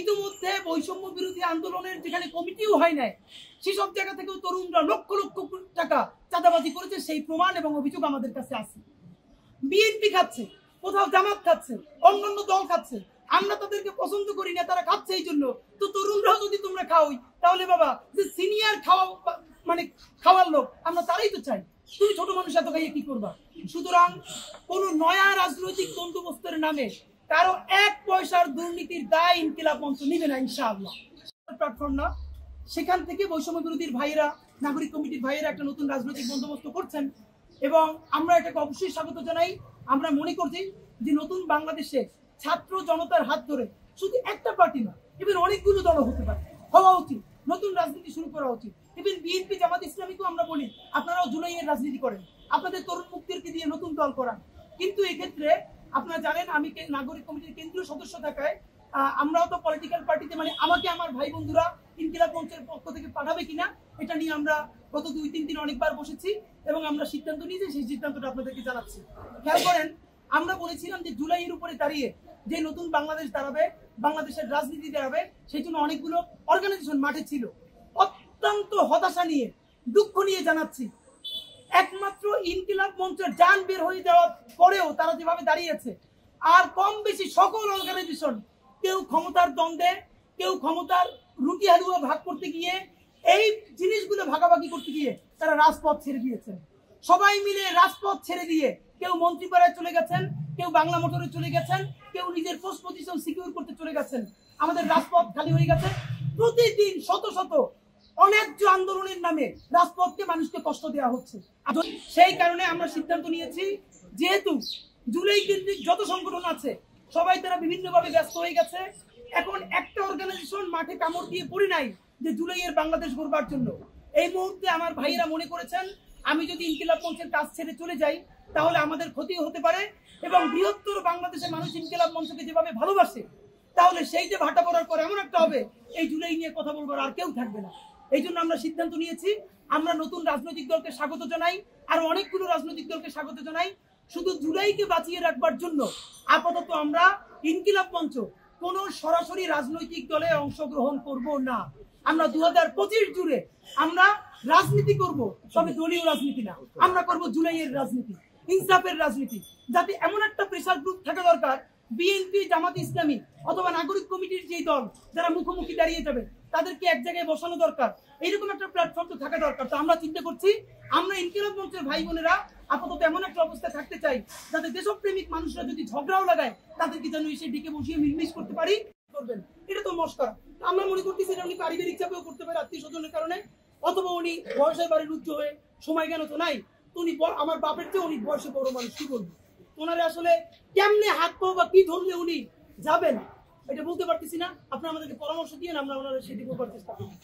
ইতিমধ্যে বৈষম্য বিরোধী আন্দোলনের যেখানে কমিটিও হয় নাই সেসব জায়গা থেকেও তরুণরা লক্ষ লক্ষ টাকা চাঁদাবাজি করেছে, সেই প্রমাণ এবং অভিযোগ আমাদের কাছে আছে। বিএনপি খাচ্ছে, কোথাও জামাত খাচ্ছে, অন্যান্য দল খাচ্ছে, আমরা তাদেরকে পছন্দ করি না, তারা খাচ্ছে এই জন্য। তো তরুণরাও যদি তোমরা খাওই তাহলে বাবা যে সিনিয়র খাওয়া মানে খাওয়ার লোক আমরা তারাই তো চাই, তুমি ছোট মানুষ এত খাইয়ে কি করবা? সুতরাং কোন নয়া রাজনৈতিক বন্দোবস্তের নামে কারো 1 পয়সার দুর্নীতির দায় ইনকিলাব মঞ্চ নিবে না ইনশাআল্লাহ। প্ল্যাটফর্ম না, সেখান থেকে বৈষম্য বিরোধীর ভাইয়েরা, নাগরিক কমিটির ভাইয়েরা একটা নতুন রাজনৈতিক বন্দোবস্ত করছেন এবং আমরা এটাকে অবশ্যই স্বাগত জানাই। আমরা মনে করছি যে নতুন বাংলাদেশে ছাত্র জনতার হাত ধরে শুধু একটা পার্টি না, এবার অনেকগুলো দল হতে পারে, হওয়া উচিত, নতুন রাজনীতি শুরু করা উচিত। এবার বিএনপি জামাত ইসলামীকেও আমরা বলি আপনারাও জুলাইয়ের রাজনীতি করেন, আপনাদের তরুণ মুক্তিকে দিয়ে নতুন দল করান। কিন্তু এক্ষেত্রে আপনারা জানেন আমি নাগরিক কমিটির কেন্দ্রীয় সদস্য থাকায় আমরাও তো পলিটিক্যাল পার্টিতে মানে আমাকে আমার ভাই বন্ধুরা ইনকিলাব মঞ্চের পক্ষ থেকে পাঠাবে কিনা এটা নিয়ে আমরা গত 2-3 দিন অনেকবার বসেছি এবং আমরা সিদ্ধান্ত নিয়েছি, সেই সিদ্ধান্তটা আপনাদেরকে জানাচ্ছি। খেয়াল করেন, আমরা বলেছিলাম যে জুলাইয়ের উপরে দাঁড়িয়ে যে নতুন বাংলাদেশ দাঁড়াবে, বাংলাদেশের রাজনীতি দাঁড়াবে, সেই জন্য অনেকগুলো অর্গানাইজেশন মাঠে ছিল। অত্যন্ত হতাশা নিয়ে, দুঃখ নিয়ে জানাচ্ছি, একমাত্র ইনকিলাব মঞ্চের জান বের হয়ে যাওয়ার পরেও তারা যেভাবে দাঁড়িয়েছে, আর কম বেশি সকল অর্গানাইজেশন কেউ ক্ষমতার দ্বন্দ্বে, কেউ ক্ষমতার রুটি হালুয়া ভাগ করতে গিয়ে, এই জিনিসগুলো ভাগাভাগি করতে গিয়ে তারা রাজপথ ছেড়ে দিয়েছেন। সবাই মিলে রাজপথ ছেড়ে দিয়ে কেউ মন্ত্রীপাড়ায় চলে গেছেন, কেউ বাংলা মোটরে চলে গেছেন, কেউ নিজের পোস্ট পজিশন সিকিউর করতে চলে গেছেন। আমাদের রাজপথ খালি হয়ে গেছে। প্রতিদিন শত শত অন্যায্য আন্দোলনের নামে রাজপথকে মানুষকে কষ্ট দেওয়া হচ্ছে। সেই কারণে আমরা সিদ্ধান্ত নিয়েছি, যেহেতু জুলাই কেন্দ্রিক যত সংগঠন আছে সবাই তারা বিভিন্নভাবে ব্যস্ত হয়ে গেছে, এখন একটা অর্গানাইজেশন মাঠে কামড় দিয়ে পড়ে নাই যে জুলাইয়ের বাংলাদেশ গড়বার জন্য। এই মুহূর্তে আমার ভাইয়েরা মনে করেছেন আমি যদি ইনকিলাব মঞ্চের কাজ ছেড়ে চলে যাই তাহলে আমাদের ক্ষতি হতে পারে এবং বৃহত্তর বাংলাদেশের মানুষ ইনকিলাব মঞ্চকে যেভাবে ভালোবাসে তাহলে সেইটা ভাটা পড়ার পর এমন একটা হবে এই জুলাই নিয়ে কথা বলবার আর কেউ থাকবে না। এই জন্য আমরা সিদ্ধান্ত নিয়েছি, আমরা নতুন রাজনৈতিক দলকে স্বাগত জানাই, আর অনেকগুলো রাজনৈতিক দলকে স্বাগত জানাই। শুধু জুলাইকে বাঁচিয়ে রাখবার জন্য আপাতত আমরা ইনকিলাব মঞ্চ কোন সরাসরি রাজনৈতিক দলে অংশগ্রহণ করব না। আমরা 2025 জুড়ে আমরা রাজনীতি করব, তবে দলীয় রাজনীতি না, আমরা করব জুলাইয়ের রাজনীতি, ইনসাফের রাজনীতি। যাতে এমন একটা প্রেসার গ্রুপ থাকা দরকার, বিএনপি, জামাত ইসলামী অথবা নাগরিক কমিটির যেই দল যারা মুখোমুখি দাঁড়িয়ে যাবে তাদেরকে এক জায়গায় বসানো দরকার, এইরকম একটা প্ল্যাটফর্ম তো থাকা দরকার। তো আমরা চিন্তা করছি আমরা ইনকিলাব মঞ্চের ভাই বোনেরা আপাতত এমন একটা অবস্থায় থাকতে চাই যাতে দেশপ্রেমিক মানুষরা যদি ঝগড়াও লাগায় তাদেরকে যেন এসে ডেকে বসিয়ে মিলমিশ করতে পারি। করবেন, এটা তো মস্করা। আমরা মনে করতেছি এটা উনি পারিবারিক চাপেও করতে পারে, আত্মীয় স্বজনের কারণে, অথবা উনি বয়সের বাড়ির উচ্চ হয়ে সময় জ্ঞান তো নাই, তো উনি আমার বাপের চেয়ে উনি বয়সে বড় মানুষ, কি বলবো ওনারে আসলে কেমনে হাত পাও বা কি ধরলে উনি যাবেন এটা বলতে পারতেছি না। আপনারা আমাদেরকে পরামর্শ দিয়ে আমরা ওনারা সেটি করবার চেষ্টা করি।